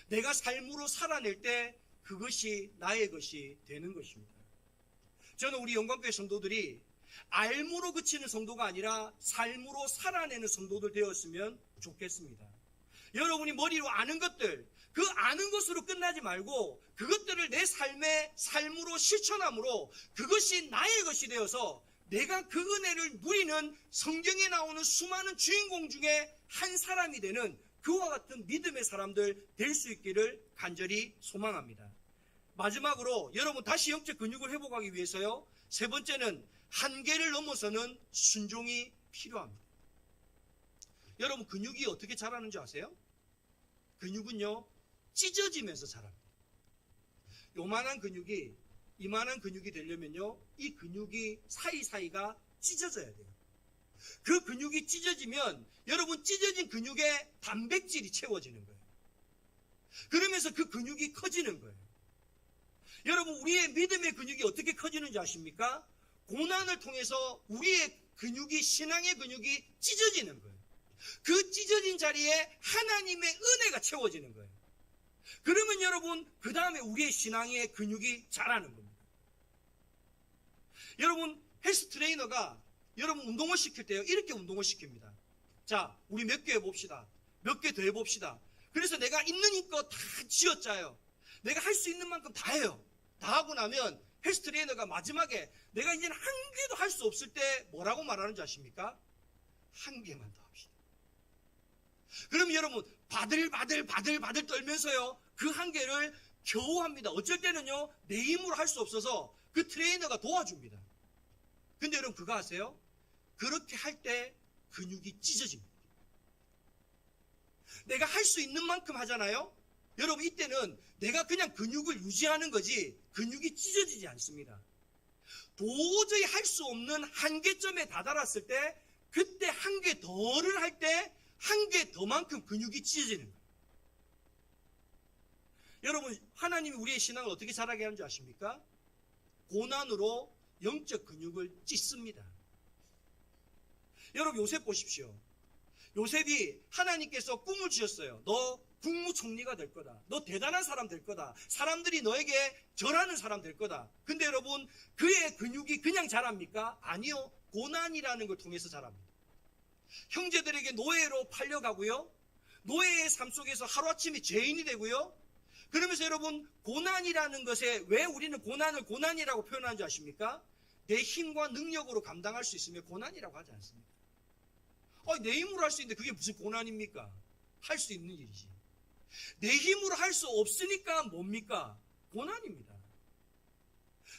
내가 삶으로 살아낼 때 그것이 나의 것이 되는 것입니다. 저는 우리 영광교회 성도들이 알므로 그치는 성도가 아니라 삶으로 살아내는 성도들 되었으면 좋겠습니다. 여러분이 머리로 아는 것들, 그 아는 것으로 끝나지 말고 그것들을 내 삶으로 실천함으로 그것이 나의 것이 되어서 내가 그 은혜를 누리는 성경에 나오는 수많은 주인공 중에 한 사람이 되는 그와 같은 믿음의 사람들 될 수 있기를 간절히 소망합니다. 마지막으로 여러분, 다시 영적 근육을 회복하기 위해서요, 세 번째는 한계를 넘어서는 순종이 필요합니다. 여러분, 근육이 어떻게 자라는 줄 아세요? 근육은요, 찢어지면서 자랍니다. 요만한 근육이 이만한 근육이 되려면요, 이 근육이 사이사이가 찢어져야 돼요. 그 근육이 찢어지면 여러분, 찢어진 근육에 단백질이 채워지는 거예요. 그러면서 그 근육이 커지는 거예요. 여러분, 우리의 믿음의 근육이 어떻게 커지는지 아십니까? 고난을 통해서 우리의 근육이, 신앙의 근육이 찢어지는 거예요. 그 찢어진 자리에 하나님의 은혜가 채워지는 거예요. 그러면 여러분, 그 다음에 우리의 신앙의 근육이 자라는 겁니다. 여러분, 헬스 트레이너가 여러분 운동을 시킬 때요, 이렇게 운동을 시킵니다. 자, 우리 몇 개 해봅시다. 몇 개 더 해봅시다. 그래서 내가 있는 힘껏 다 쥐어짜요. 내가 할 수 있는 만큼 다 해요. 다 하고 나면 헬스 트레이너가 마지막에 내가 이제는 한 개도 할 수 없을 때 뭐라고 말하는지 아십니까? 한 개만 더 합시다. 그럼 여러분, 바들 떨면서요, 그 한 개를 겨우 합니다. 어쩔 때는요, 내 힘으로 할 수 없어서 그 트레이너가 도와줍니다. 근데 여러분, 그거 아세요? 그렇게 할 때 근육이 찢어집니다. 내가 할 수 있는 만큼 하잖아요? 여러분, 이때는 내가 그냥 근육을 유지하는 거지 근육이 찢어지지 않습니다. 도저히 할 수 없는 한계점에 다다랐을 때, 그때 한 개 더를 할 때 한 개 더만큼 근육이 찢어지는 거예요. 여러분, 하나님이 우리의 신앙을 어떻게 자라게 하는지 아십니까? 고난으로 영적 근육을 찢습니다. 여러분, 요셉 보십시오. 요셉이 하나님께서 꿈을 주셨어요. 너 국무총리가 될 거다. 너 대단한 사람 될 거다. 사람들이 너에게 절하는 사람 될 거다. 근데 여러분, 그의 근육이 그냥 자랍니까? 아니요. 고난이라는 걸 통해서 자랍니다. 형제들에게 노예로 팔려가고요. 노예의 삶 속에서 하루아침에 죄인이 되고요. 그러면서 여러분, 고난이라는 것에 왜 우리는 고난을 고난이라고 표현하는지 아십니까? 내 힘과 능력으로 감당할 수 있으면 고난이라고 하지 않습니다. 내 힘으로 할 수 있는데 그게 무슨 고난입니까? 할 수 있는 일이지. 내 힘으로 할 수 없으니까 뭡니까? 고난입니다.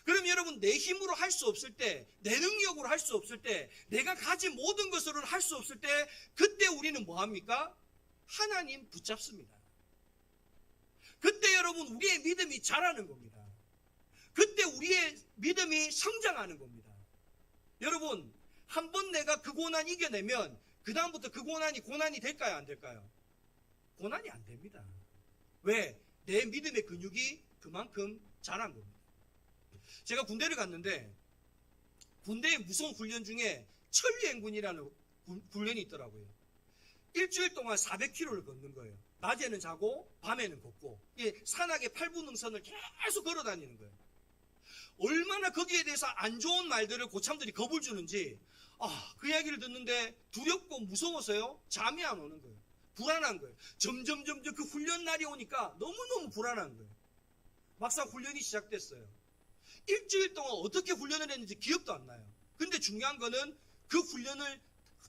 그럼 여러분, 내 힘으로 할 수 없을 때, 내 능력으로 할 수 없을 때, 내가 가진 모든 것으로는 할 수 없을 때, 그때 우리는 뭐합니까? 하나님 붙잡습니다. 그때 여러분, 우리의 믿음이 자라는 겁니다. 그때 우리의 믿음이 성장하는 겁니다. 여러분, 한번 내가 그 고난 이겨내면 그 다음부터 그 고난이 될까요? 안 될까요? 고난이 안 됩니다. 왜? 내 믿음의 근육이 그만큼 자란 겁니다. 제가 군대를 갔는데 군대의 무서운 훈련 중에 천리행군이라는 훈련이 있더라고요. 일주일 동안 400km를 걷는 거예요. 낮에는 자고 밤에는 걷고 산악의 8분능선을 계속 걸어 다니는 거예요. 얼마나 거기에 대해서 안 좋은 말들을 고참들이 겁을 주는지 그 이야기를 듣는데 두렵고 무서워서요. 잠이 안 오는 거예요. 불안한 거예요. 점점 그 훈련 날이 오니까 너무너무 불안한 거예요. 막상 훈련이 시작됐어요. 일주일 동안 어떻게 훈련을 했는지 기억도 안 나요. 근데 중요한 거는 그 훈련을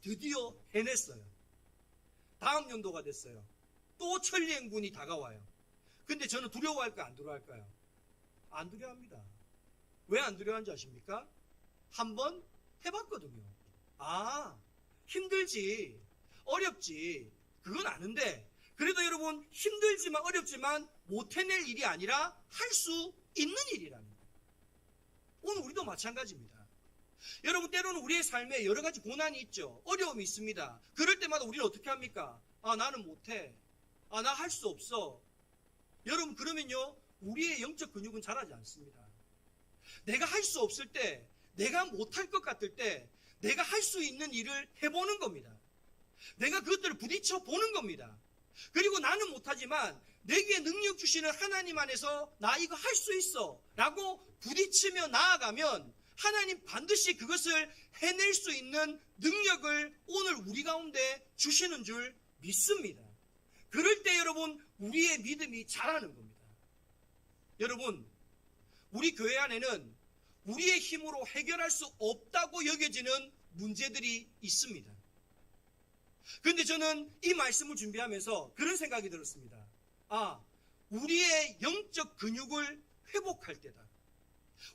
드디어 해냈어요. 다음 연도가 됐어요. 또 천리행군이 다가와요. 근데 저는 두려워할까요? 안 두려워할까요? 안 두려워합니다. 왜 안 두려워하는지 아십니까? 한번 해봤거든요. 힘들지, 어렵지, 그건 아는데 그래도 여러분, 힘들지만 어렵지만 못 해낼 일이 아니라 할 수 있는 일이라는 거예요. 오늘 우리도 마찬가지입니다. 여러분, 때로는 우리의 삶에 여러 가지 고난이 있죠. 어려움이 있습니다. 그럴 때마다 우리는 어떻게 합니까? 나는 못해. 나 할 수 없어. 여러분, 그러면요, 우리의 영적 근육은 자라지 않습니다. 내가 할 수 없을 때, 내가 못할 것 같을 때, 내가 할 수 있는 일을 해보는 겁니다. 내가 그것들을 부딪혀 보는 겁니다. 그리고 나는 못하지만 내게 능력 주시는 하나님 안에서 나 이거 할 수 있어 라고 부딪히며 나아가면 하나님 반드시 그것을 해낼 수 있는 능력을 오늘 우리 가운데 주시는 줄 믿습니다. 그럴 때 여러분, 우리의 믿음이 자라는 겁니다. 여러분, 우리 교회 안에는 우리의 힘으로 해결할 수 없다고 여겨지는 문제들이 있습니다. 그런데 저는 이 말씀을 준비하면서 그런 생각이 들었습니다. 우리의 영적 근육을 회복할 때다.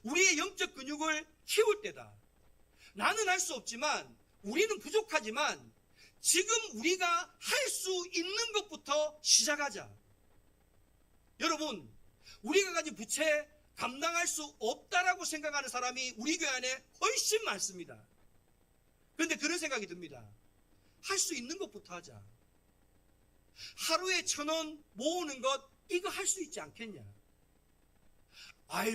우리의 영적 근육을 키울 때다. 나는 할 수 없지만, 우리는 부족하지만 지금 우리가 할 수 있는 것부터 시작하자. 여러분, 우리가 가진 부채 감당할 수 없다라고 생각하는 사람이 우리 교회 안에 훨씬 많습니다. 그런데 그런 생각이 듭니다. 할 수 있는 것부터 하자. 하루에 1,000원 모으는 것, 이거 할 수 있지 않겠냐?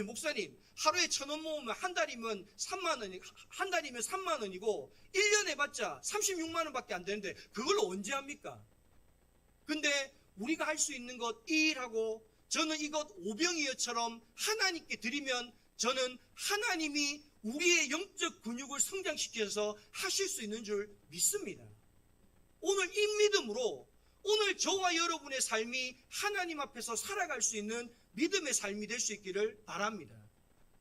목사님, 하루에 1,000원 모으면 한 달이면 3만 원이고 1년 해봤자 36만 원밖에 안 되는데 그걸 언제 합니까? 근데 우리가 할 수 있는 것 일하고 저는 이것 오병이어처럼 하나님께 드리면 저는 하나님이 우리의 영적 근육을 성장시켜서 하실 수 있는 줄 믿습니다. 오늘 이 믿음으로 오늘 저와 여러분의 삶이 하나님 앞에서 살아갈 수 있는 믿음의 삶이 될 수 있기를 바랍니다.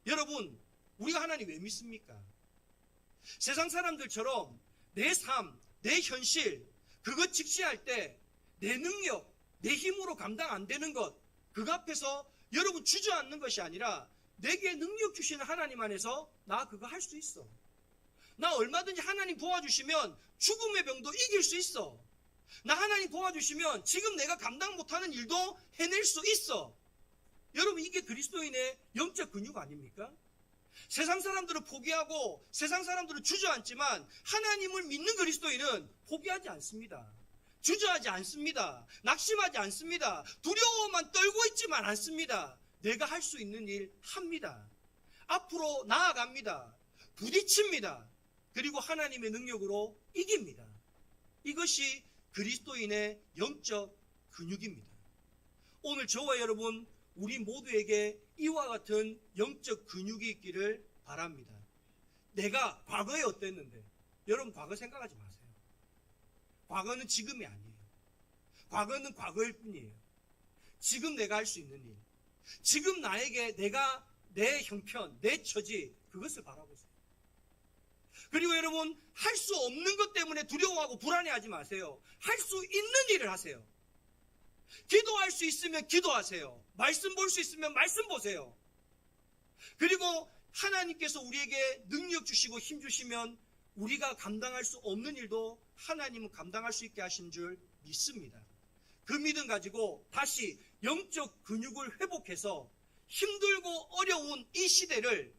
여러분, 우리가 하나님 왜 믿습니까? 세상 사람들처럼 내 삶, 내 현실, 그것 직시할 때 내 능력, 내 힘으로 감당 안 되는 것, 그거 앞에서 여러분 주저앉는 것이 아니라 내게 능력 주시는 하나님 안에서 나 그거 할 수 있어. 나 얼마든지 하나님 도와주시면 죽음의 병도 이길 수 있어. 나 하나님 도와주시면 지금 내가 감당 못하는 일도 해낼 수 있어. 여러분, 이게 그리스도인의 영적 근육 아닙니까? 세상 사람들은 포기하고 세상 사람들은 주저앉지만 하나님을 믿는 그리스도인은 포기하지 않습니다. 주저하지 않습니다. 낙심하지 않습니다. 두려워만 떨고 있지만 않습니다. 내가 할 수 있는 일 합니다. 앞으로 나아갑니다. 부딪힙니다. 그리고 하나님의 능력으로 이깁니다. 이것이 그리스도인의 영적 근육입니다. 오늘 저와 여러분 우리 모두에게 이와 같은 영적 근육이 있기를 바랍니다. 내가 과거에 어땠는데, 여러분 과거 생각하지 마세요. 과거는 지금이 아니에요. 과거는 과거일 뿐이에요. 지금 내가 할 수 있는 일, 지금 나에게 내가 내 형편, 내 처지, 그것을 바라보세요. 그리고 여러분, 할 수 없는 것 때문에 두려워하고 불안해하지 마세요. 할 수 있는 일을 하세요. 기도할 수 있으면 기도하세요. 말씀 볼 수 있으면 말씀 보세요. 그리고 하나님께서 우리에게 능력 주시고 힘 주시면 우리가 감당할 수 없는 일도 하나님은 감당할 수 있게 하신 줄 믿습니다. 그 믿음 가지고 다시 영적 근육을 회복해서 힘들고 어려운 이 시대를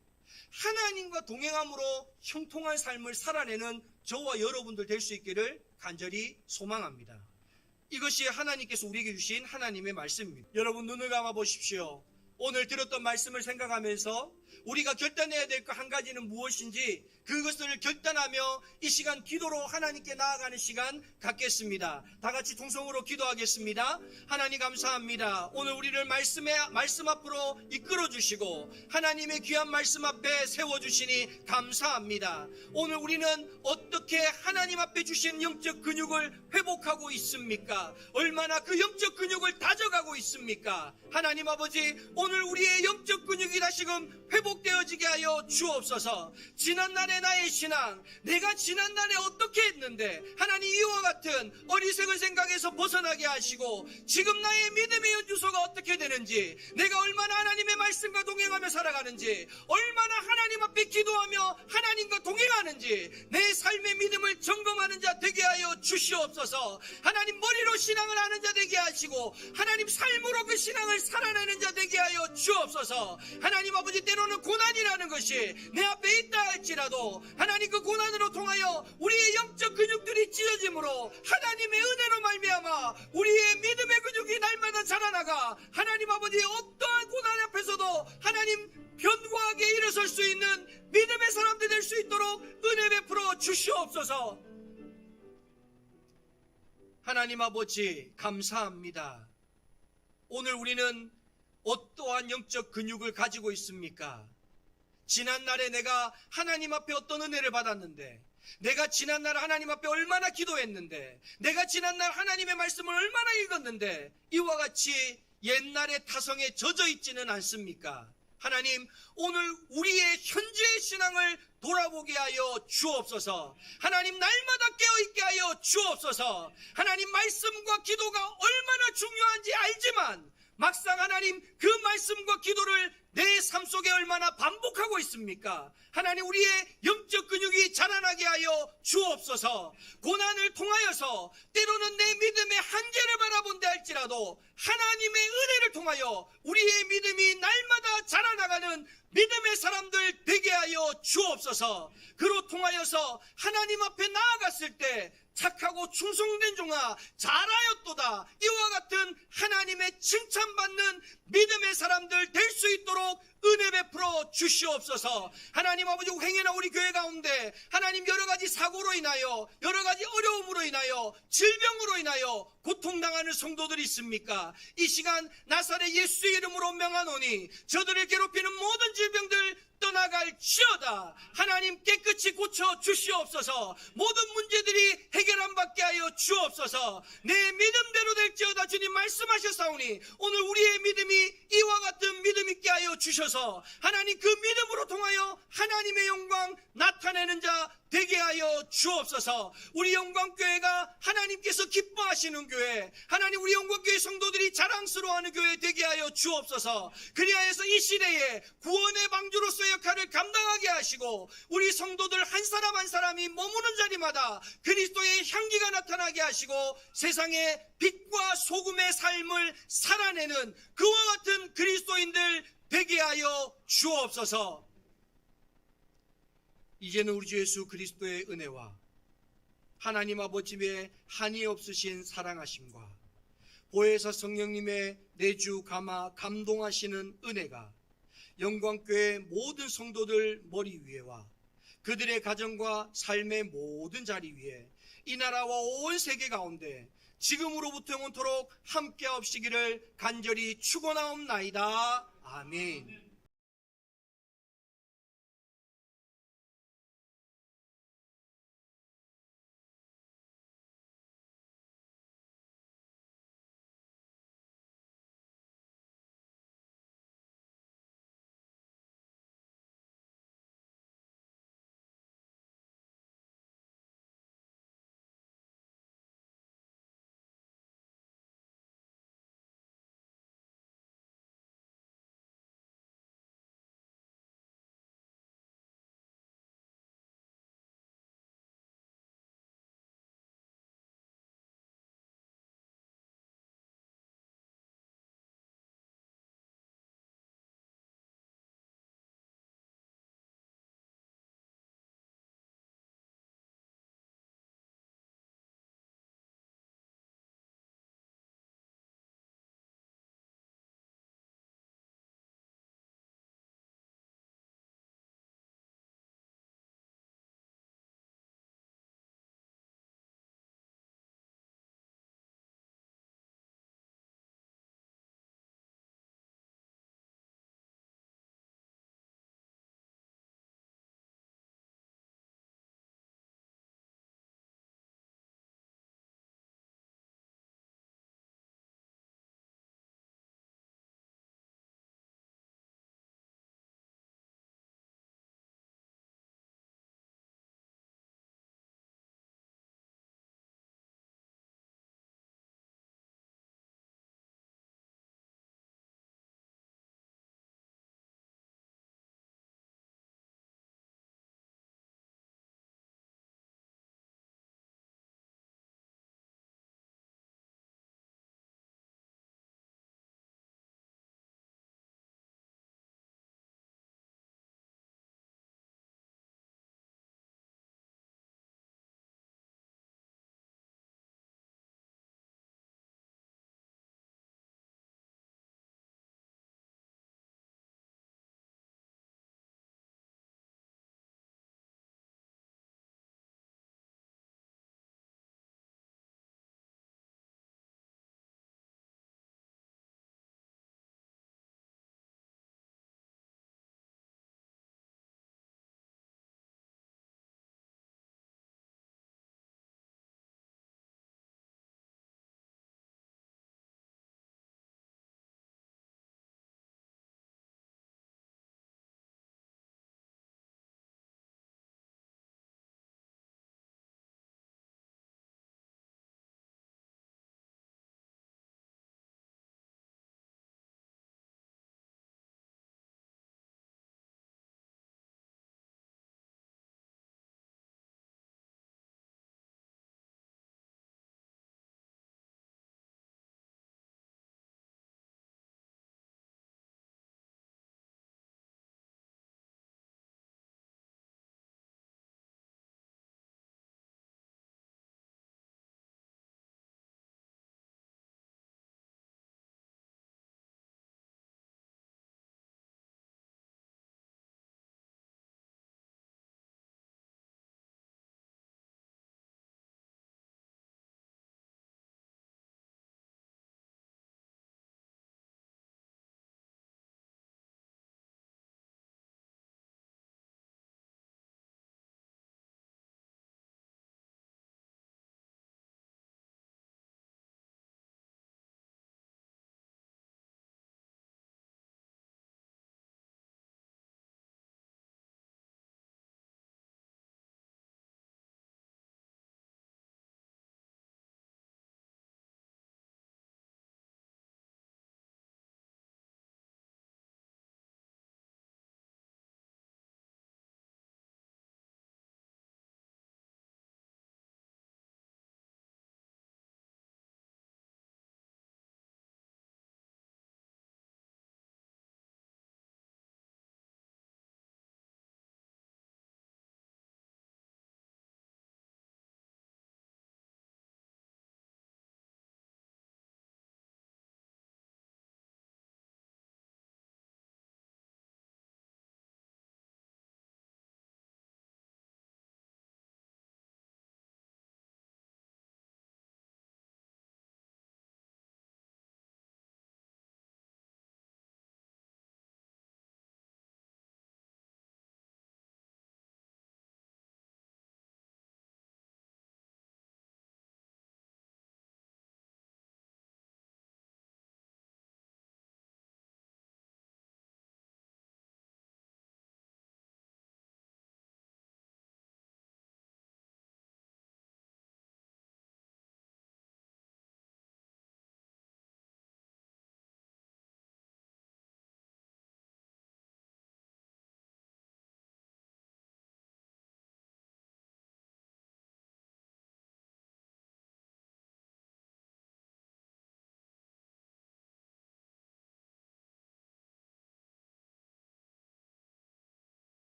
하나님과 동행함으로 형통한 삶을 살아내는 저와 여러분들 될 수 있기를 간절히 소망합니다. 이것이 하나님께서 우리에게 주신 하나님의 말씀입니다. 여러분 눈을 감아 보십시오. 오늘 들었던 말씀을 생각하면서 우리가 결단해야 될 것 한 가지는 무엇인지 그것을 결단하며 이 시간 기도로 하나님께 나아가는 시간 갖겠습니다. 다 같이 통성으로 기도하겠습니다. 하나님 감사합니다. 오늘 우리를 말씀 앞으로 이끌어 주시고 하나님의 귀한 말씀 앞에 세워주시니 감사합니다. 오늘 우리는 어떻게 하나님 앞에 주신 영적 근육을 회복하고 있습니까? 얼마나 그 영적 근육을 다져가고 있습니까? 하나님 아버지, 오늘 우리의 영적 근육이 다시금 회복되어지게 하여 주옵소서. 지난날의 나의 신앙, 내가 지난날에 어떻게 했는데 하나님 이와 같은 어리석은 생각에서 벗어나게 하시고 지금 나의 믿음의 연주소가 어떻게 되는지, 내가 얼마나 하나님의 말씀과 동행하며 살아가는지, 얼마나 하나님 앞에 기도하며 하나님과 동행하는지 내 삶의 믿음을 점검하는 자 되게 하여 주시옵소서. 하나님 머리로 신앙을 하는 자 되게 하시고 하나님 삶으로 그 신앙을 살아내는 자 되게 하여 주옵소서. 하나님 아버지, 때로는 고난이라는 것이 내 앞에 있다 할지라도 하나님 그 고난으로 통하여 우리의 영적 근육들이 찢어짐으로 하나님의 은혜로 말미암아 우리의 믿음의 근육이 날마다 자라나가 하나님 아버지 어떠한 고난 앞에서도 하나님 견고하게 일어설 수 있는 믿음의 사람들 될 수 있도록 은혜 베풀어 주시옵소서. 하나님 아버지 감사합니다. 오늘 우리는 어떠한 영적 근육을 가지고 있습니까? 지난날에 내가 하나님 앞에 어떤 은혜를 받았는데, 내가 지난날 하나님 앞에 얼마나 기도했는데, 내가 지난날 하나님의 말씀을 얼마나 읽었는데 이와 같이 옛날의 타성에 젖어 있지는 않습니까? 하나님, 오늘 우리의 현재의 신앙을 돌아보게 하여 주옵소서. 하나님, 날마다 깨어있게 하여 주옵소서. 하나님, 말씀과 기도가 얼마나 중요한지 알지만 막상 하나님 그 말씀과 기도를 내 삶 속에 얼마나 반복하고 있습니까? 하나님, 우리의 영적 근육이 자라나게 하여 주옵소서. 고난을 통하여서 때로는 내 믿음의 한계를 바라본다 할지라도 하나님의 은혜를 통하여 우리의 믿음이 날마다 자라나가는 믿음의 사람들 되게 하여 주옵소서. 그로 통하여서 하나님 앞에 나아갔을 때 착하고 충성된 종아 잘하였도다, 이와 같은 하나님의 칭찬받는 믿음의 사람들 될 수 있도록 은혜 베풀어 주시옵소서. 하나님 아버지, 행여나 우리 교회 가운데 하나님 여러 가지 사고로 인하여, 여러 가지 어려움으로 인하여, 질병으로 인하여 고통당하는 성도들이 있습니까? 이 시간 나사렛 예수의 이름으로 명하노니 저들을 괴롭히는 모든 질병들 떠나갈지어다. 하나님 깨끗이 고쳐 주시옵소서. 모든 문제들이 해결 안 받게 하여 주옵소서. 내 믿음대로 될지어다. 주님 말씀하셨사오니 오늘 우리의 믿음이 이와 같은 믿음 있게 하여 주셔서 하나님 그 믿음으로 통하여 하나님의 영광 나타내는 자 되게 하여 주옵소서. 우리 영광교회가 하나님께서 기뻐하시는 교회, 하나님 우리 영광교회 성도들이 자랑스러워하는 교회 되게 하여 주옵소서. 그리하여서 이 시대에 구원의 방주로서의 역할을 감당하게 하시고 우리 성도들 한 사람 한 사람이 머무는 자리마다 그리스도의 향기가 나타나게 하시고 세상의 빛과 소금의 삶을 살아내는 그와 같은 그리스도인들 되게 하여 주옵소서. 이제는 우리 주 예수 그리스도의 은혜와 하나님 아버지의 한이 없으신 사랑하심과 보혜사 성령님의 내주 감화 감동하시는 은혜가 영광교회 모든 성도들 머리 위에와 그들의 가정과 삶의 모든 자리 위에 이 나라와 온 세계 가운데 지금으로부터 영원토록 함께하옵시기를 간절히 축원하옵나이다. 아멘.